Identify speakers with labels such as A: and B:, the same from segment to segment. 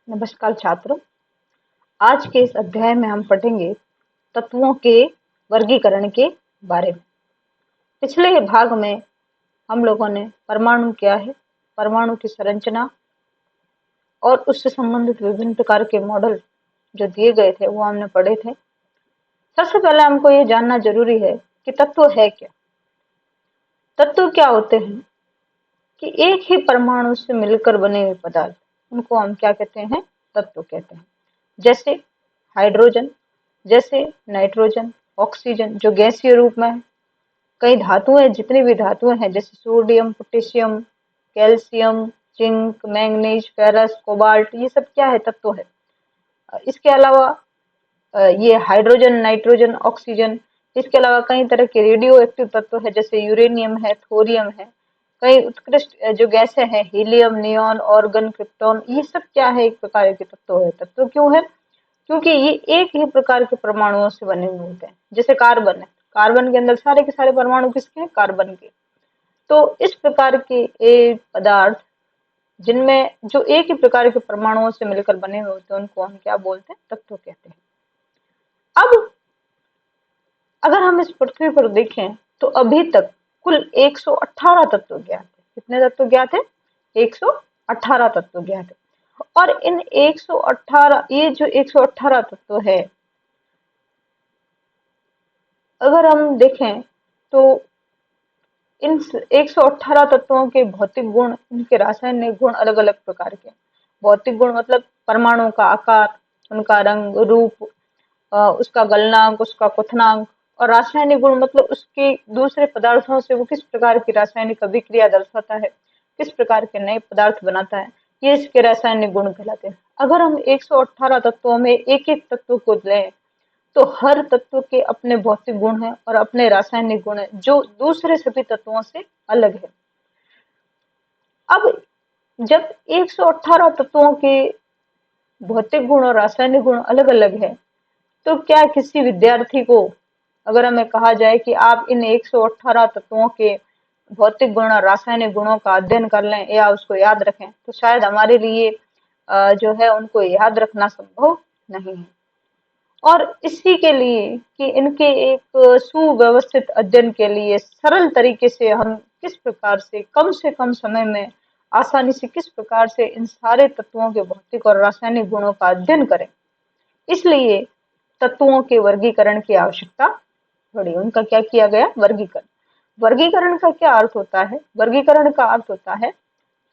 A: नमस्कार छात्रों। आज के इस अध्याय में हम पढ़ेंगे तत्वों के वर्गीकरण के बारे में। पिछले भाग में हम लोगों ने परमाणु क्या है, परमाणु की संरचना और उससे संबंधित विभिन्न प्रकार के मॉडल जो दिए गए थे वो हमने पढ़े थे। सबसे पहले हमको ये जानना जरूरी है कि तत्व है क्या। तत्व क्या होते हैं कि एक ही परमाणु से मिलकर बने हुए पदार्थ, उनको हम क्या कहते हैं, तत्व कहते हैं। जैसे हाइड्रोजन, जैसे नाइट्रोजन, ऑक्सीजन जो गैसीय रूप में है। कई धातुएं, जितनी भी धातुएं हैं जैसे sodium, potassium, calcium, zinc, manganese, ferrous, cobalt, ये सब क्या है, तत्व है। इसके अलावा ये हाइड्रोजन, नाइट्रोजन, ऑक्सीजन, इसके अलावा कई तरह के रेडियो एक्टिव तत्व है जैसे यूरेनियम है, थोरियम है। कई उत्कृष्ट जो गैसें हैं, हीलियम, नियॉन, ऑर्गन, क्रिप्टॉन, ये सब क्या है, एक प्रकार के तत्व है। तत्व क्यों है? क्योंकि ये एक ही प्रकार के परमाणुओं से बने हुए होते हैं। जैसे कार्बन है, कार्बन के अंदर सारे के सारे परमाणु किसके हैं, कार्बन के। तो इस प्रकार के एक पदार्थ जिनमें जो एक ही प्रकार के परमाणुओं से मिलकर बने हुए होते हैं, उनको हम क्या बोलते हैं, तत्व कहते हैं। अब अगर हम इस पृथ्वी पर देखें तो अभी तक कुल 118 तत्व ज्ञात है। कितने तत्व ज्ञात है? 118 तत्व ज्ञात है। और इन 118, ये जो 118 तत्व है, अगर हम देखें तो इन 118 तत्वों के भौतिक गुण, इनके रासायनिक गुण अलग अलग प्रकार के। भौतिक गुण मतलब परमाणु का आकार, उनका रंग, रूप, उसका गलनांक, उसका क्वथनांक। और रासायनिक गुण मतलब उसके दूसरे पदार्थों से वो किस प्रकार की रासायनिक अभिक्रिया दर्शाता है, किस प्रकार के नए पदार्थ बनाता है, ये इसके रासायनिक गुण कहलाते हैं। अगर हम 118 तत्वों में एक एक तत्व को लें तो हर तत्व के अपने भौतिक गुण हैं और अपने रासायनिक गुण हैं जो दूसरे सभी तत्वों से अलग है। अब जब 118 तत्वों के भौतिक गुण और रासायनिक गुण अलग अलग है, तो क्या किसी विद्यार्थी को अगर हमें कहा जाए कि आप इन 118 तत्वों के भौतिक गुण और रासायनिक गुणों का अध्ययन कर लें या उसको याद रखें, तो शायद हमारे लिए जो है उनको याद रखना संभव नहीं है। और इसी के लिए कि इनके एक सुव्यवस्थित अध्ययन के लिए सरल तरीके से हम किस प्रकार से कम समय में आसानी से किस प्रकार से इन सारे तत्वों के भौतिक और रासायनिक गुणों का अध्ययन करें, इसलिए तत्वों के वर्गीकरण की आवश्यकता पड़ी। उनका क्या किया गया? वर्गीकरण। वर्गीकरण का क्या अर्थ होता है? वर्गीकरण का अर्थ होता है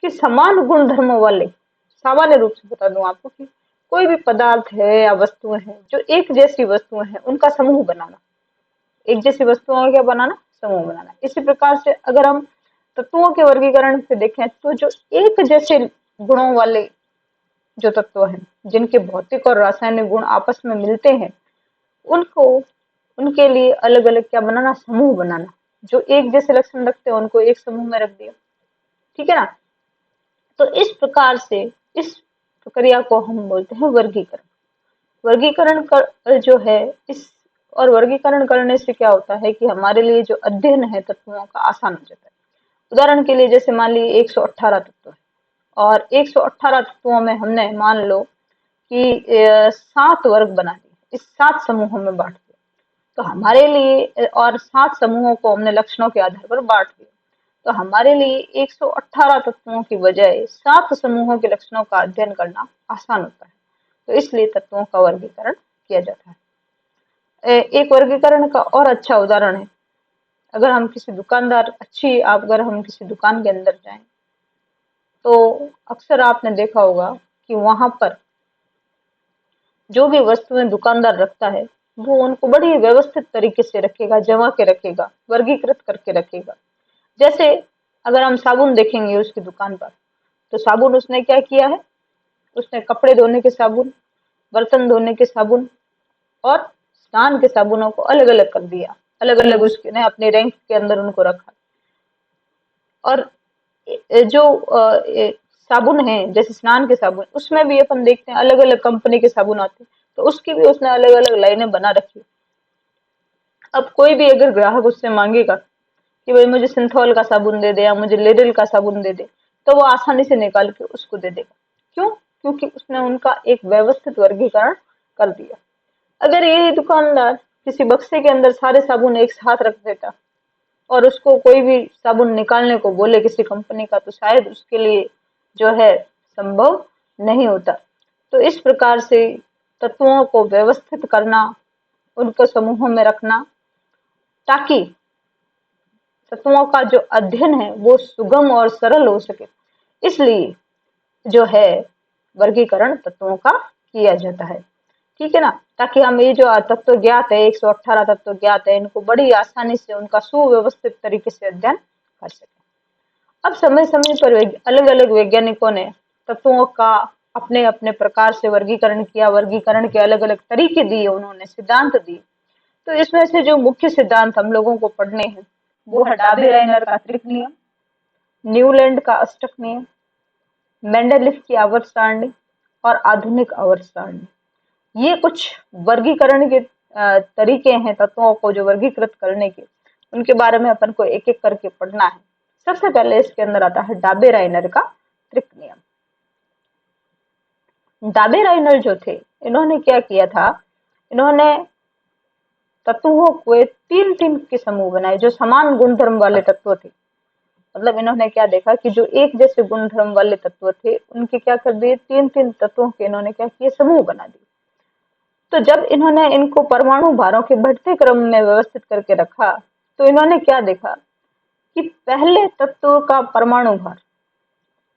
A: कि समान गुण धर्मों वाले, सामान्य रूप से बता दूं आपको कि कोई भी पदार्थ है या वस्तुएं हैं जो एक जैसी वस्तुएं हैं, उनका समूह बनाना। एक जैसी वस्तुओं का क्या बनाना? समूह बनाना। इसी प्रकार से अगर हम तत्वों के वर्गीकरण से देखें तो जो एक जैसे गुणों वाले जो तत्व हैं, जिनके भौतिक और रासायनिक गुण आपस में मिलते हैं, उनको, उनके लिए अलग अलग क्या बनाना? समूह बनाना। जो एक जैसे लक्षण रखते हैं उनको एक समूह में रख दिया, ठीक है ना। तो इस प्रकार से इस प्रक्रिया को हम बोलते हैं वर्गीकरण। वर्गीकरण कर जो है इस, और वर्गीकरण करने से क्या होता है कि हमारे लिए जो अध्ययन है तत्वों का आसान हो जाता है। उदाहरण के लिए जैसे मान लीजिए 118 तत्व है और 118 तत्वों में हमने मान लो कि 7 वर्ग बना दिए, इस 7 समूहों में बांट दिया। तो हमारे लिए, और 7 समूहों को हमने लक्षणों के आधार पर बांट दिया, तो हमारे लिए 118 तत्वों की बजाय 7 समूहों के लक्षणों का अध्ययन करना आसान होता है। तो इसलिए तत्वों का वर्गीकरण किया जाता है। एक वर्गीकरण का और अच्छा उदाहरण है, अगर हम किसी दुकानदार, अगर हम किसी दुकान के अंदर जाएं तो अक्सर आपने देखा होगा कि वहां पर जो भी वस्तुएं दुकानदार रखता है वो उनको बड़ी व्यवस्थित तरीके से रखेगा, जमा के रखेगा, वर्गीकृत करके रखेगा। जैसे अगर हम साबुन देखेंगे उसकी दुकान पर, तो साबुन उसने क्या किया है, उसने कपड़े धोने के साबुन, बर्तन धोने के साबुन और स्नान के साबुनों को अलग अलग कर दिया, अलग अलग उसने अपने रैंक के अंदर उनको रखा। और जो साबुन है जैसे स्नान के साबुन, उसमें भी अपन देखते हैं अलग अलग कंपनी के साबुन आते हैं, तो उसकी भी उसने अलग अलग लाइनें बना रखी। अब कोई भी अगर ग्राहक उससे मांगेगा कि भाई मुझे सिंथॉल का साबुन दे दे या मुझे लेडल का साबुन दे दे, तो वो आसानी से निकाल के उसको दे देगा। क्यों? क्योंकि उसने उनका एक व्यवस्थित वर्गीकरण कर दिया। अगर यही दुकानदार किसी बक्से के अंदर सारे साबुन एक साथ रख देता और उसको कोई भी साबुन निकालने को बोले किसी कंपनी का, तो शायद उसके लिए जो है संभव नहीं होता। तो इस प्रकार से तत्वों को व्यवस्थित करना, उनको समूहों में रखना, ताकि तत्वों का जो अध्ययन है वो सुगम और सरल हो सके, इसलिए जो है वर्गीकरण तत्वों का किया जाता है। ठीक है ना, ताकि हम ये जो तत्व ज्ञात है, 118 तत्व ज्ञात है, इनको बड़ी आसानी से उनका सुव्यवस्थित तरीके से अध्ययन कर सके। अब समय समय पर अलग अलग वैज्ञानिकों ने तत्वों का अपने अपने प्रकार से वर्गीकरण किया, वर्गीकरण के अलग अलग तरीके दिए, उन्होंने सिद्धांत दिए। तो इसमें से जो मुख्य सिद्धांत हम लोगों को पढ़ने हैं वो है डाबे राइनर का त्रिक नियम, न्यूलैंड का अष्टक नियम, मेंडलीफ की आवर्त सारणी और आधुनिक आवर्त सारणी। ये कुछ वर्गीकरण के तरीके हैं तत्वों को जो वर्गीकृत करने के, उनके बारे में अपन को एक एक करके पढ़ना है। सबसे पहले इसके अंदर आता है डाबे राइनर का त्रिक नियम। डाबे राइनर जो थे, इन्होंने क्या किया था, इन्होंने तत्वों को तीन तीन के समूह बनाए जो समान गुणधर्म वाले तत्व थे। मतलब इन्होंने क्या देखा कि जो एक जैसे गुणधर्म वाले तत्व थे उनके क्या कर दिए, तीन तीन तत्वों के इन्होंने क्या किए, समूह बना दिए। तो जब इन्होंने इनको परमाणु भारों के बढ़ते क्रम में व्यवस्थित करके रखा, तो इन्होंने क्या देखा कि पहले तत्व का परमाणु भार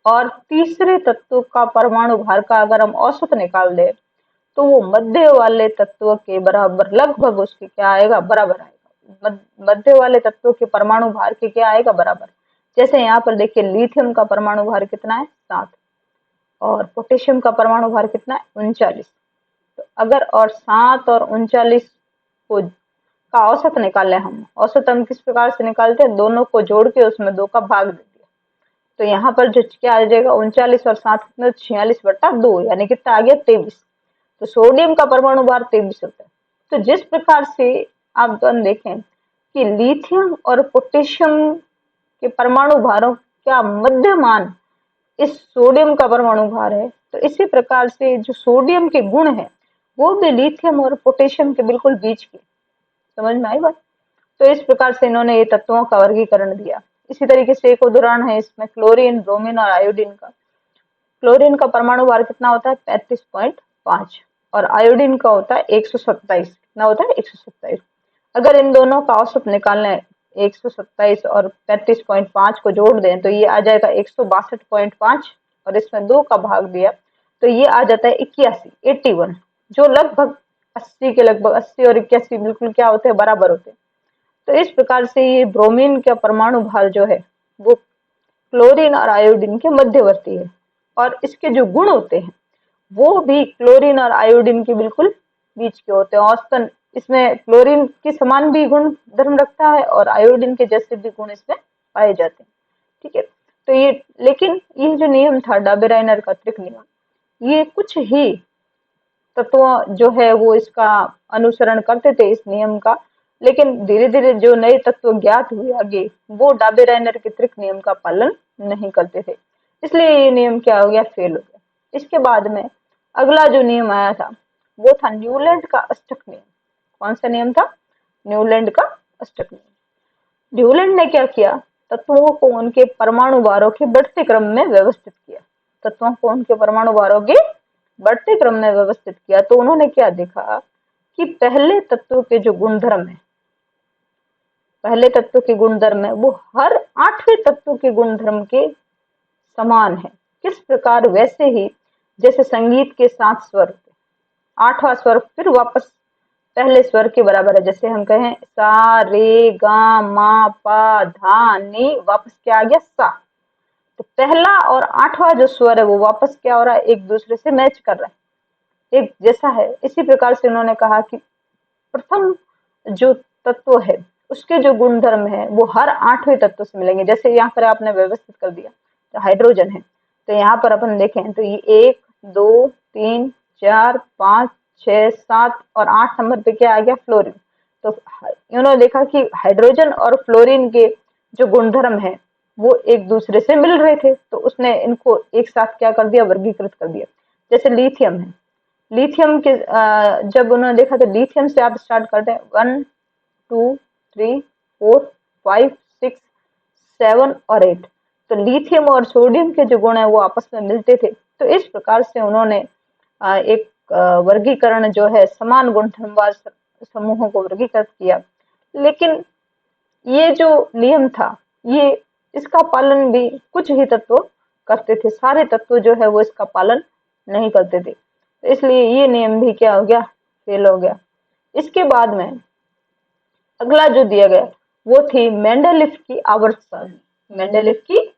A: और तीसरे तत्व का परमाणु भार का अगर हम औसत निकाल दे तो वो मध्य वाले तत्व के बराबर, लगभग उसके क्या आएगा, बराबर आएगा। मध्य वाले तत्व के परमाणु भार के क्या आएगा, बराबर। जैसे यहाँ पर देखिए लिथियम का परमाणु भार कितना है, 7, और पोटेशियम का परमाणु भार कितना है, 39। तो अगर और 7 और 39 को का औसत निकाले हम, औसत हम किस प्रकार से निकालते हैं, दोनों को जोड़ के उसमें 2 का भाग दे दिया, तो यहाँ पर जो क्या आ जाएगा, 39 और 7 कितना, 46/2, यानी कितना आ गया, 23। तो सोडियम का परमाणु भार 23 होता है। तो जिस प्रकार से आप देखें कि लिथियम और पोटेशियम के परमाणु भारों का मध्य मान इस सोडियम का परमाणु भार है, तो इसी प्रकार से जो सोडियम के गुण है वो भी लिथियम और पोटेशियम के बिल्कुल बीच के। समझ में आई बात। तो इस प्रकार से इन्होंने ये तत्वों का वर्गीकरण दिया। इसी तरीके से एक उदाहरण है इसमें क्लोरीन, ब्रोमीन और आयोडीन का। क्लोरीन का परमाणु भार कितना होता है, 35.5, और आयोडीन का होता है 127। कितना होता है, 127। अगर इन दोनों का औसत निकालना है, 127 और 35.5 को जोड़ दें तो ये आ जाएगा 162.5, और इसमें 2 का भाग दिया तो ये आ जाता है 81, जो लगभग 80 के लगभग, 80 और 81 बिल्कुल क्या होते हैं, बराबर होते हैं। तो इस प्रकार से ये ब्रोमीन का परमाणु भार जो है वो क्लोरीन और आयोडीन के मध्यवर्ती है, और इसके जो गुण होते हैं वो भी क्लोरीन और आयोडीन के बिल्कुल बीच के होते हैं। औसतन इसमें क्लोरीन के समान भी गुण धर्म रखता है और आयोडीन के जैसे भी गुण इसमें पाए जाते हैं। ठीक है, तो ये, लेकिन ये जो नियम था डाबे राइनर का त्रिक नियम, ये कुछ ही तत्व जो है वो इसका अनुसरण करते थे, इस नियम का। लेकिन धीरे धीरे जो नए तत्व ज्ञात हुए आगे, वो डाबे राइनर के त्रिक नियम का पालन नहीं करते थे, इसलिए ये नियम क्या हो गया, फेल हो गया। इसके बाद में अगला जो नियम आया था वो था न्यूलैंड का अष्टक नियम। कौन सा नियम था, न्यूलैंड का अष्टक नियम। न्यूलैंड ने क्या किया, तत्वों को उनके परमाणु भारों के बढ़ते क्रम में व्यवस्थित किया। तत्वों को उनके परमाणु भारों के बढ़ते क्रम में व्यवस्थित किया। तो उन्होंने क्या देखा कि पहले तत्व के जो गुणधर्म है, पहले तत्व के गुणधर्म है वो हर 8वें तत्व के गुणधर्म के समान है। किस प्रकार, वैसे ही जैसे संगीत के 7 स्वर, 8वां स्वर फिर वापस पहले स्वर के बराबर है। जैसे हम कहें सा रे गा मा पा धा नी, वापस क्या आ गया, सा। तो पहला और 8वां जो स्वर है वो वापस क्या हो रहा है, एक दूसरे से मैच कर रहा है, एक जैसा है। इसी प्रकार से उन्होंने कहा कि प्रथम जो तत्व है उसके जो गुणधर्म है वो हर 8वें तत्व से मिलेंगे। जैसे यहाँ पर आपने व्यवस्थित कर दिया, तो हाइड्रोजन है, तो यहाँ पर अपन देखें तो ये 1 2 3 4 5 6 7 और 8 नंबर पे क्या आ गया, फ्लोरीन। तो उन्होंने देखा कि हाइड्रोजन और फ्लोरीन के जो गुणधर्म है वो एक दूसरे से मिल रहे थे, तो उसने इनको एक साथ क्या कर दिया, वर्गीकृत कर दिया। जैसे लिथियम है, लिथियम के जब उन्होंने देखा तो लिथियम से आप स्टार्ट करते हैं 1 2 3 4 5 6 7 और 8। तो लिथियम और सोडियम के जो गुण है वो आपस में मिलते थे। तो इस प्रकार से उन्होंने एक वर्गीकरण जो है समान गुणधर्मवार समूहों को वर्गीकृत किया। लेकिन ये जो नियम था, ये इसका पालन भी कुछ ही तत्व करते थे, सारे तत्व जो है वो इसका पालन नहीं करते थे। तो इसलिए ये नियम भी क्या हो गया, फेल हो गया। इसके बाद में अगला जो दिया गया वो थी मेंडेलिफ की आवर्त सारणी। मेंडेलिफ की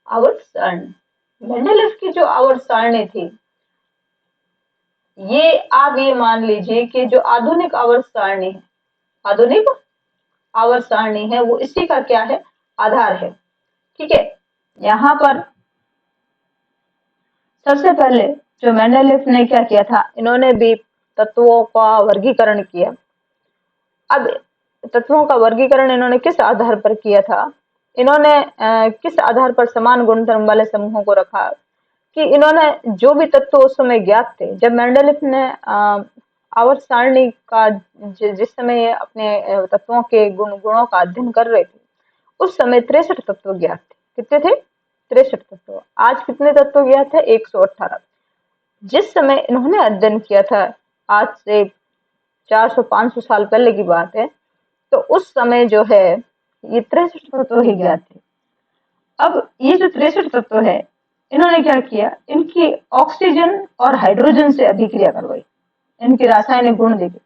A: आवर्त सारणी, मेंडेलिफ की जो आवर्त सारणी थी, ये आप ये मान लीजिए कि जो आधुनिक आवर्त सारणी है, आधुनिक आवर्त सारणी है, वो इसी का क्या है, आधार है। ठीक है, यहाँ पर सबसे पहले जो मेंडेलिफ ने क्या किया था, इन्होंने भी तत्वों का वर्गीकरण किया। अब तत्वों का वर्गीकरण इन्होंने किस आधार पर किया था, इन्होंने किस आधार पर समान गुणधर्म वाले समूहों को रखा, कि इन्होंने जो भी तत्व उस समय ज्ञात थे, जब मेंडेलिफ ने आवर्त सारणी का जिस समय ये अपने तत्वों के गुणों का अध्ययन कर रहे थे, उस समय 63 तत्व ज्ञात थे। कितने थे, 63 तत्व। आज कितने तत्व ज्ञात है, 118। जिस समय इन्होंने अध्ययन किया था, आज से 400-500 साल पहले की बात है, तो उस समय जो है ये 63 तत्व ही ज्ञात थे। अब ये जो 63 तत्व है, इन्होंने क्या किया, इनकी ऑक्सीजन और हाइड्रोजन से अभिक्रिया करवाई, इनके रासायनिक गुण देखे।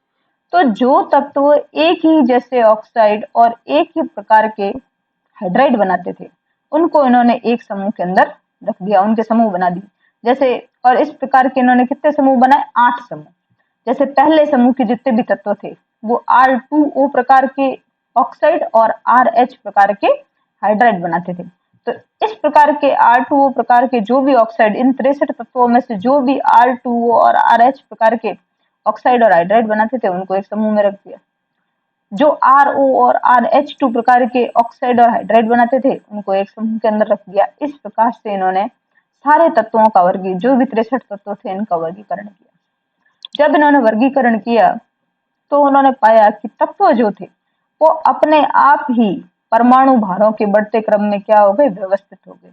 A: तो जो तत्व एक ही जैसे ऑक्साइड और एक ही प्रकार के हाइड्राइड बनाते थे, उनको इन्होंने एक समूह के अंदर रख दिया, उनके समूह बना दिए। जैसे, और इस प्रकार के इन्होंने कितने समूह बनाए, 8 समूह। जैसे पहले समूह के जितने भी तत्व थे वो R2O प्रकार के ऑक्साइड और RH प्रकार के हाइड्राइड बनाते थे। तो इस प्रकार के R2O प्रकार के जो भी ऑक्साइड, इन 63 तत्वों में से जो भी R2O और RH प्रकार के ऑक्साइड और हाइड्राइड बनाते थे, उनको एक समूह में रख दिया। जो RO और RH2 प्रकार के ऑक्साइड और हाइड्राइड बनाते थे, उनको एक समूह के अंदर रख दिया। इस प्रकार से इन्होंने सारे तत्वों का वर्गीकरण, जो भी 63 तत्व थे, इनका वर्गीकरण किया। जब इन्होंने वर्गीकरण किया तो उन्होंने पाया कि तत्व जो थे वो अपने आप ही परमाणु भारों के बढ़ते क्रम में क्या हो गए, व्यवस्थित हो गए,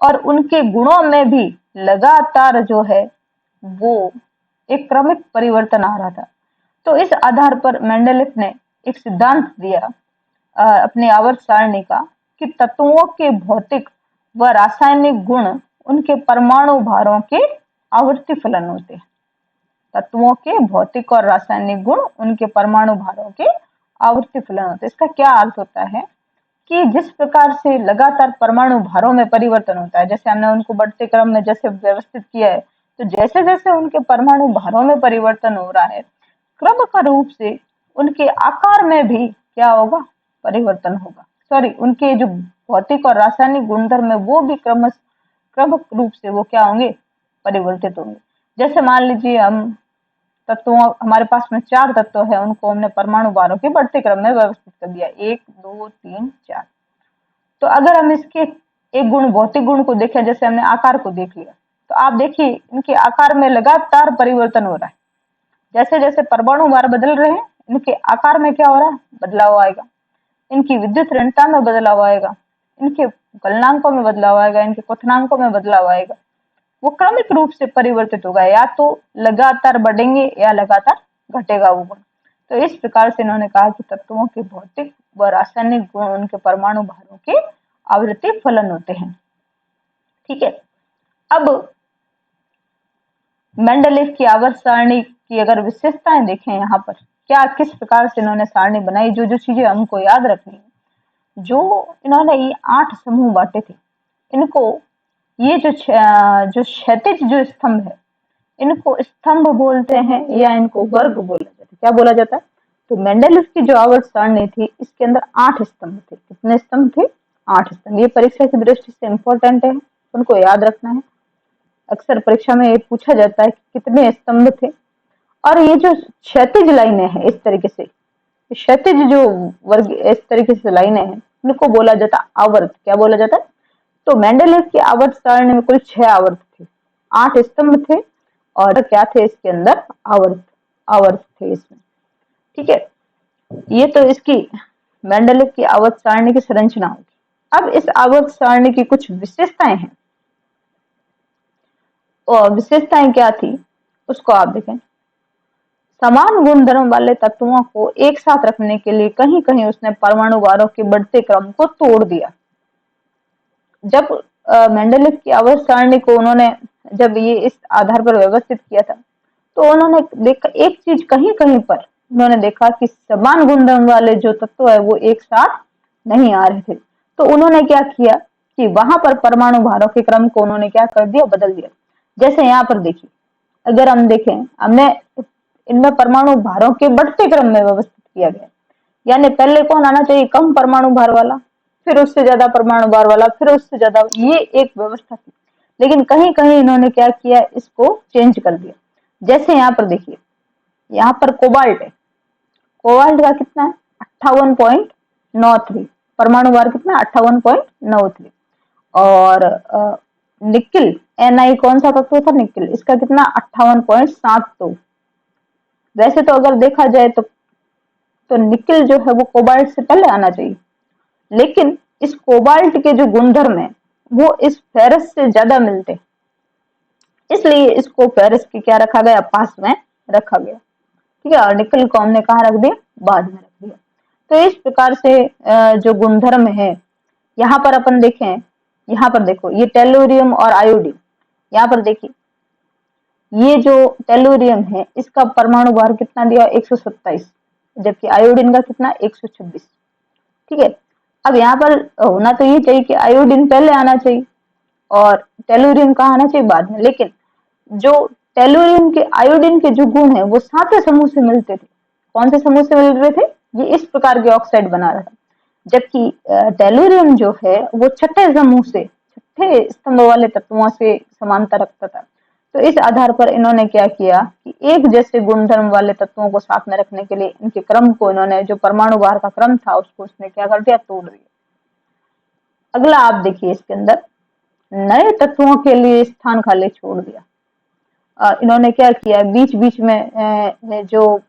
A: और उनके गुणों में भी लगातार जो है वो एक क्रमिक परिवर्तन आ रहा था। तो इस आधार पर मेंडेलिफ ने एक सिद्धांत दिया अपनी आवर्त सारणी का, कि तत्वों के भौतिक व रासायनिक गुण उनके परमाणु भारों के आवर्ती फलन होते हैं। तत्वों के भौतिक और रासायनिक गुण उनके परमाणु भारों के आवर्ती फलन होते हैं। इसका क्या अर्थ होता है, कि जिस प्रकार से लगातार परमाणु भारों में परिवर्तन होता है, जैसे हमने उनको बढ़ते क्रम में जैसे व्यवस्थित किया है, तो जैसे जैसे उनके परमाणु भारों में परिवर्तन हो रहा है, क्रम का रूप से उनके आकार में भी क्या होगा, परिवर्तन होगा। सॉरी, उनके जो भौतिक और रासायनिक गुणधर्म है वो भी क्रम रूप से वो क्या होंगे, परिवर्तित होंगे। जैसे मान लीजिए हम तत्वों, हमारे पास में 4 तत्व है, उनको हमने परमाणु भारों के बढ़ते क्रम में व्यवस्थित कर दिया, 1 2 3 4। तो अगर हम इसके एक गुण, भौतिक गुण को देखें, जैसे हमने आकार को देख लिया, तो आप देखिए इनके आकार में लगातार परिवर्तन हो रहा है। जैसे जैसे परमाणु भार बदल रहे हैं, इनके आकार में क्या हो रहा है, बदलाव आएगा। इनकी विद्युत ऋणता में बदलाव आएगा, इनके गलनांकों में बदलाव आएगा, इनके क्वथनांकों में बदलाव आएगा। वो क्रमिक रूप से परिवर्तित होगा, या तो लगातार बढ़ेंगे या लगातार घटेगा वो गुण। तो इस प्रकार से इन्होंने कहा कि तत्वों के भौतिक व रासायनिक गुण उनके परमाणु भारों के आवृत्ति फलन होते हैं। ठीक है, अब मेंडेलिफ की आवर्त सारणी की अगर विशेषताएं देखें, यहाँ पर क्या किस प्रकार से इन्होंने सारणी बनाई, जो जो चीजें हमको याद रखनी है। जो इन्होंने ये 8 समूह बांटे थे, इनको ये जो क्षैतिज जो स्तंभ है, इनको स्तंभ बोलते हैं या इनको वर्ग बोला जाता है। क्या बोला जाता है, तो मेंडेलिफ की जो आवर्त सारणी थी, इसके अंदर 8 स्तंभ थे। कितने स्तंभ थे, 8 स्तंभ। ये परीक्षा की दृष्टि से इंपॉर्टेंट है, उनको याद रखना है। अक्सर परीक्षा में ये पूछा जाता है कि कितने स्तंभ थे। और ये जो क्षैतिज लाइनें हैं, इस तरीके से क्षैतिज जो वर्ग, इस तरीके से लाइनें हैं, इनको बोला जाता है आवर्त। क्या बोला जाता है, तो मेंडेलिफ की आवर्त सारणी में कुल 6 आवर्त थे, 8 स्तंभ थे और क्या थे इसके अंदर, आवर्त, आवर्त थे इसमें। ठीक है, ये तो इसकी मेंडलीव की आवर्त सारणी की संरचना होगी। अब इस आवर्त सारणी की कुछ विशेषताएं हैं, और विशेषताएं क्या थी उसको आप देखें। समान गुणधर्म वाले तत्वों को एक साथ रखने के लिए कहीं कहीं उसने परमाणु भारों के बढ़ते क्रम को तोड़ दिया। जब मेंडलीव की आवर्त सारणी को उन्होंने जब ये इस आधार पर व्यवस्थित किया था, तो उन्होंने देखा एक चीज, कहीं कहीं पर उन्होंने देखा कि समान गुणधर्म वाले जो तत्व है वो एक साथ नहीं आ रहे थे। तो उन्होंने क्या किया कि वहां पर परमाणु भारों के क्रम को उन्होंने क्या कर दिया, बदल दिया। जैसे यहाँ पर देखिए, अगर हम देखें, हमने इनमें परमाणु भारों के बढ़ते क्रम में व्यवस्थित किया गया, यानी पहले कौन आना चाहिए, कम परमाणु भार वाला, फिर उससे ज्यादा परमाणु भार वाला, फिर उससे ज्यादा, ये एक व्यवस्था थी। लेकिन कहीं कहीं इन्होंने क्या किया, इसको चेंज कर दिया। जैसे यहाँ पर देखिए, यहाँ पर कोबाल्ट है, कोबाल्ट का कितना है 58.93, परमाणु भार कितना 58.93। और निकिल, एनआई कौन सा तत्व था, निकिल, इसका कितना 58.72। वैसे तो अगर देखा जाए तो निकिल जो है वो कोबाल्ट से पहले आना चाहिए, लेकिन इस कोबाल्ट के जो गुणधर्म है वो इस फेरस से ज्यादा मिलते, इसलिए इसको फेरस के क्या रखा गया, पास में रखा गया। ठीक है, और निकल को हमने कहा रख दिया, बाद में रख दिया। तो इस प्रकार से जो गुणधर्म है, यहाँ पर अपन देखें, यहाँ पर देखो ये टेलुरियम और आयोडीन, यहाँ पर देखिए ये जो टेलुरियम है इसका परमाणु भार कितना दिया 127, जबकि आयोडीन का कितना 126। ठीक है, अब यहाँ पर होना तो ये चाहिए कि आयोडीन पहले आना चाहिए और टेलुरियम कहाँ आना चाहिए, बाद में। लेकिन जो टेलुरियम के आयोडीन के जो गुण है वो सातवें समूह से मिलते थे। कौन से समूह से मिल रहे थे, ये इस प्रकार के ऑक्साइड बना रहा था, जबकि टेलुरियम जो है वो छठे समूह से, छठे स्तंभ वाले तत्वों से समानता रखता था। तो इस आधार पर इन्होंने क्या किया कि एक जैसे गुणधर्म वाले तत्वों को साथ में रखने के लिए इनके क्रम को, इन्होंने जो परमाणु भार का क्रम था उसको उसने क्या कर दिया, तोड़ दिया। अगला आप देखिए, इसके अंदर नए तत्वों के लिए स्थान खाली छोड़ दिया। इन्होंने क्या किया, बीच बीच में जो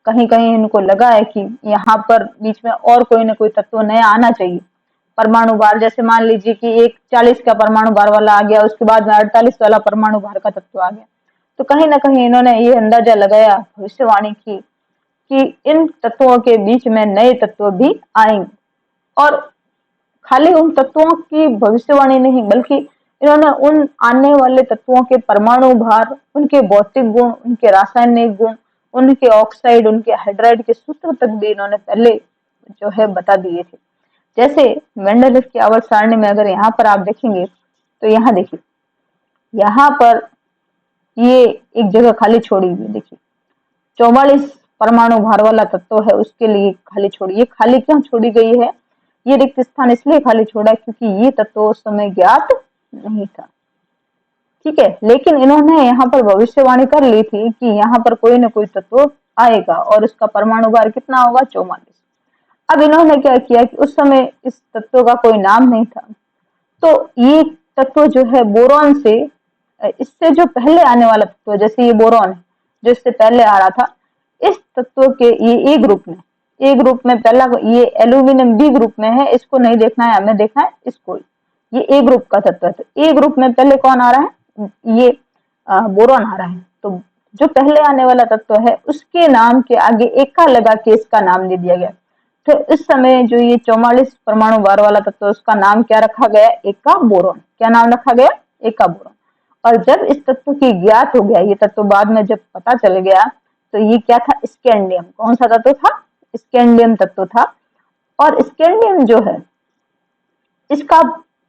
A: कहीं कहीं इनको लगा है कि यहाँ पर बीच में और कोई ना कोई तत्व नया आना चाहिए, परमाणु भार, जैसे मान लीजिए कि एक 40 का परमाणु भार वाला आ गया, उसके बाद में 48 वाला परमाणु भार का तत्व आ गया, तो कहीं ना कहीं इन्होंने ये अंदाजा लगाया, भविष्यवाणी की कि इन तत्वों के बीच में नए तत्व भी आएंगे। और खाली उन तत्वों की भविष्यवाणी नहीं, बल्कि इन्होंने उन आने वाले तत्वों के परमाणु भार, उनके भौतिक गुण, उनके रासायनिक गुण, उनके ऑक्साइड, उनके हाइड्राइड के सूत्र तक भी इन्होंने पहले जो है बता दिए थे। जैसे मेंडलीव की आवर्त सारणी में अगर यहाँ पर आप देखेंगे, तो यहाँ देखिए, यहाँ पर ये एक जगह खाली छोड़ी हुई, देखिए 44 परमाणु भार वाला तत्व है, उसके लिए खाली छोड़ी। ये खाली क्यों छोड़ी गई है, ये रिक्त स्थान इसलिए खाली छोड़ा क्योंकि ये तत्व उस समय ज्ञात नहीं था। ठीक है, लेकिन इन्होंने यहाँ पर भविष्यवाणी कर ली थी कि यहाँ पर कोई ना कोई तत्व आएगा और उसका परमाणु भार कितना होगा, 44। अब इन्होंने क्या किया कि उस समय इस तत्व का कोई नाम नहीं था, तो ये तत्व जो है बोरॉन से, इससे जो पहले आने वाला तत्व, जैसे ये बोरॉन है जो इससे पहले आ रहा था, इस तत्व के ये ए ग्रुप में पहला, ये एल्यूमिनियम बी ग्रुप में है, इसको नहीं देखना है हमें, देखना है इसको, ये ए ग्रुप का तत्व है। तो ए ग्रुप में पहले कौन आ रहा है, ये बोरॉन आ रहा है। तो जो पहले आने वाला तत्व है उसके नाम के आगे एका लगा के इसका नाम दे दिया गया। तो इस समय जो ये 44 परमाणु भार वाला तत्व, उसका नाम क्या रखा गया, एका बोरॉन। क्या नाम रखा गया, एका बोरॉन। और जब इस तत्व की ज्ञात हो गया, ये तत्व बाद में जब पता चल गया, तो ये क्या था, स्कैंडियम। कौन सा तत्व था, स्कैंडियम तत्व था। और स्कैंडियम जो है इसका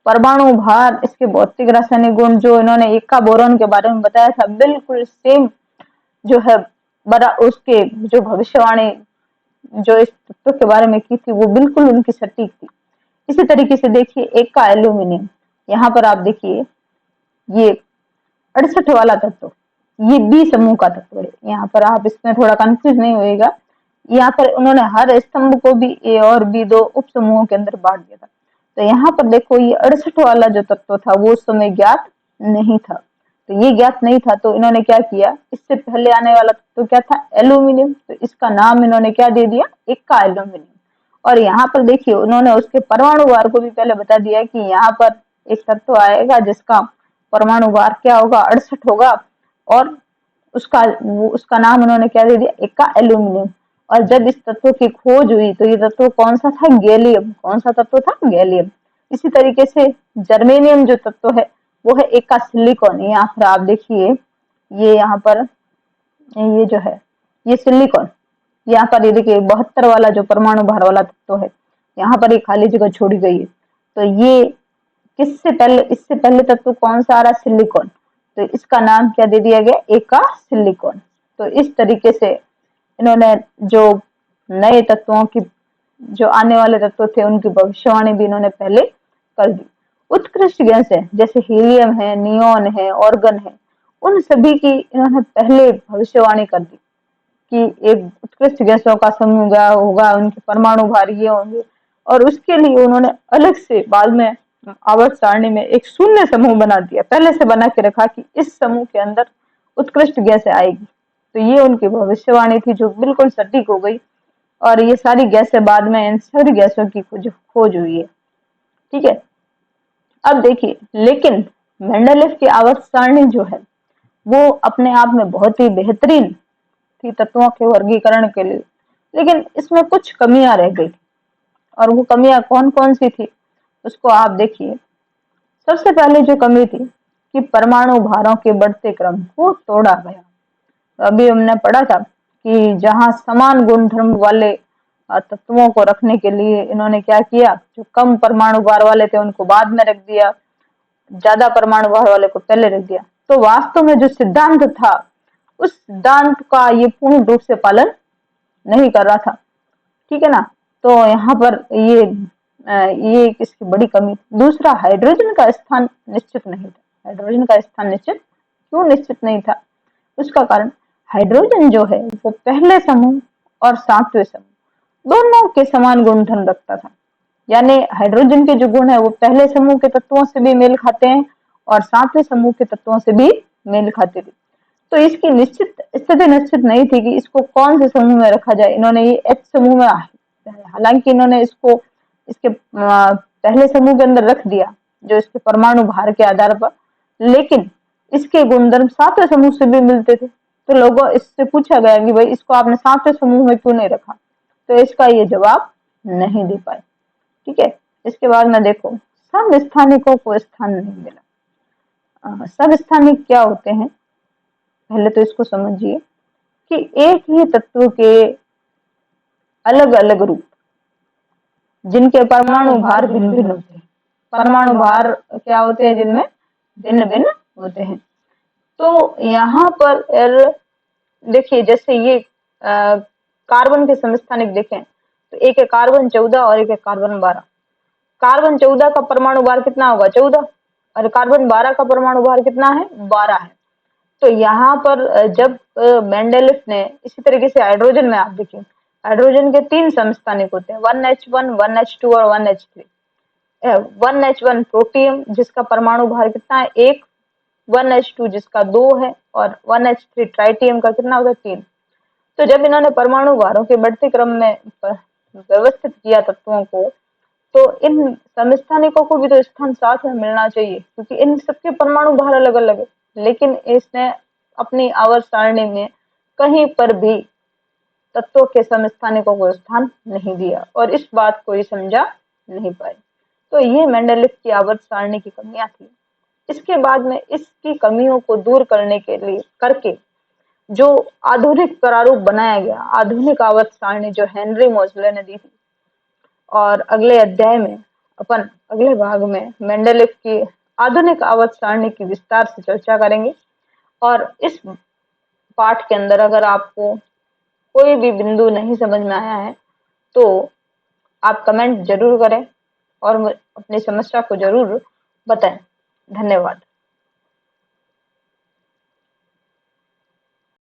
A: परमाणु भार, इसके भौतिक रासायनिक गुण जो इन्होंने एका बोरॉन के बारे में बताया था, बिल्कुल सेम जो है, बड़ा उसके जो भविष्यवाणी जो इस तत्व के बारे में की थी वो बिल्कुल उनकी सटीक थी। इसी तरीके से देखिए एका एल्यूमिनियम, यहाँ पर आप देखिए ये 68 वाला तत्व, ये बी समूह का तत्व है। यहाँ पर आप इसमें थोड़ा कंफ्यूज नहीं होएगा, यहाँ पर उन्होंने हर स्तंभ को भी ए और बी दो उप समूहों के अंदर बांट दिया था। तो यहाँ पर देखो ये 68 वाला जो तत्व था वो उस समय ज्ञात नहीं था। तो ये ज्ञात नहीं था, तो इन्होंने क्या किया, इससे पहले आने वाला तो क्या था, एल्यूमिनियम, तो इसका नाम इन्होंने क्या दे दिया, इक्का एल्यूमिनियम। और यहाँ पर देखिए उन्होंने उसके परमाणु भार को भी पहले बता दिया कि यहाँ पर एक तत्व आएगा जिसका परमाणु भार क्या होगा, 68 होगा, और उसका नाम उन्होंने क्या दे दिया, इक्का एल्यूमिनियम। और जब इस तत्व की खोज हुई तो ये तत्व कौन सा था, गैलियम। कौन सा तत्व था, गैलियम। इसी तरीके से जर्मेनियम जो तत्व है वो है इक्का सिलिकॉन। यहाँ पर आप देखिए, ये यहाँ पर ये जो है ये सिलिकॉन, यहाँ पर ये देखिए 72 वाला जो परमाणु भार वाला तत्व है, यहाँ पर एक खाली जगह छोड़ी गई है। तो ये किससे पहले, इससे पहले तत्व कौन सा आ रहा, सिलिकॉन, तो इसका नाम क्या दे दिया गया, एका सिलिकॉन। तो इस तरीके से इन्होंने जो नए तत्वों की, जो आने वाले तत्व थे उनकी भविष्यवाणी भी इन्होंने पहले कर दी। उत्कृष्ट गैस है जैसे हीलियम है, नियोन है, ऑर्गन है, उन सभी की इन्होंने पहले भविष्यवाणी कर दी कि एक उत्कृष्ट गैसों का समूह होगा, उनके परमाणु भार ये होंगे। और उसके लिए उन्होंने अलग से बाद में आवर्त सारणी में एक शून्य समूह बना दिया, पहले से बना के रखा कि इस समूह के अंदर उत्कृष्ट गैस आएगी। तो ये उनकी भविष्यवाणी थी जो बिल्कुल सटीक हो गई, और ये सारी गैसें बाद में, इन सारी गैसों की खोज हुई है। ठीक है, अब देखिए, लेकिन मेंडेलिव की आवर्त सारणी जो है वो अपने आप में बहुत ही बेहतरीन थी तत्वों के वर्गीकरण के लिए, लेकिन इसमें कुछ कमियां रह गई। और वो कमियां कौन कौन सी थी उसको आप देखिए। सबसे पहले जो कमी थी कि परमाणु भारों के बढ़ते क्रम को तोड़ा गया। तो अभी हमने पढ़ा था कि जहां समान गुणधर्म वाले तत्वों को रखने के लिए इन्होंने क्या किया, जो कम परमाणु भार वाले थे उनको बाद में रख दिया, ज्यादा परमाणु भार वाले को पहले रख दिया। तो वास्तव में जो सिद्धांत था उस सिद्धांत का ये पूर्ण रूप से पालन नहीं कर रहा था। ठीक है ना, तो यहाँ पर ये इसकी बड़ी कमी। दूसरा, हाइड्रोजन का स्थान निश्चित नहीं था। हाइड्रोजन का स्थान निश्चित क्यों निश्चित नहीं था, उसका कारण हाइड्रोजन जो है वो पहले समूह और सातवें समूह दोनों के समान गुणधर्म रखता था। यानी हाइड्रोजन के जो गुण है वो पहले समूह के तत्वों से भी मेल खाते हैं और सातवें समूह के तत्वों से भी मेल खाते थे। तो इसकी निश्चित स्थिति निश्चित नहीं थी कि इसको कौन से समूह में रखा जाए। इन्होंने ये एच समूह में, हालांकि इन्होंने इसको इसके पहले समूह के अंदर रख दिया जो इसके परमाणु भार के आधार पर, लेकिन इसके गुणधर्म सातवें समूह से भी मिलते थे। तो लोगों इससे पूछा गया कि भाई इसको आपने सातवें समूह में क्यों नहीं रखा, तो इसका ये जवाब नहीं दे पाए। ठीक है, इसके बाद में देखो, समस्थानिकों को स्थान नहीं मिला। समस्थानिक क्या होते हैं, पहले तो इसको समझिए कि एक ही तत्व के अलग अलग रूप जिनके परमाणु भार भिन्न भिन्न होते हैं। परमाणु भार क्या होते हैं, जिनमें भिन्न भिन्न होते हैं। तो यहाँ पर देखिए, जैसे ये कार्बन के समस्थानिक देखें तो एक है कार्बन 14 और एक है कार्बन 12। कार्बन 14 का परमाणु भार कितना होगा, 14, और कार्बन 12 का परमाणु भार कितना है, 12 है। तो यहाँ पर जब मेंडेलिव ने, इसी तरीके से हाइड्रोजन में आप देखिए, हाइड्रोजन के 3 समस्थानिक होते हैं, 1H1, 1H2 और 1H3। 1H1 प्रोटियम जिसका परमाणु भार कितना है, 1, 1H2 जिसका 2 है, और 1H3 ट्राइटियम का कितना होगा, 3। तो जब इन्होंने परमाणु भारों के बढ़ते क्रम में व्यवस्थित किया तत्वों को, तो इन समस्थानिकों को भी तो स्थान साथ में मिलना चाहिए, क्योंकि इन सबके परमाणु भार अलग अलग है। लेकिन इसने अपनी आवर्त सारणी में कहीं पर भी तत्वों के समस्थानिकों को स्थान नहीं दिया और इस बात को ही समझा नहीं पाए। तो ये मेंडेलिव की आवर्त सारणी की कमियां थी। इसके बाद में इसकी कमियों को दूर करने के लिए करके जो आधुनिक प्रारूप बनाया गया, आधुनिक आवर्त सारणी जो हेनरी मोजले ने दी थी। और अगले अध्याय में अपन अगले भाग में मेंडेलिव की आधुनिक आवर्त सारणी की विस्तार से चर्चा करेंगे। और इस पाठ के अंदर अगर आपको कोई भी बिंदु नहीं समझ में आया है तो आप कमेंट जरूर करें और अपनी समस्या को जरूर बताएं। धन्यवाद।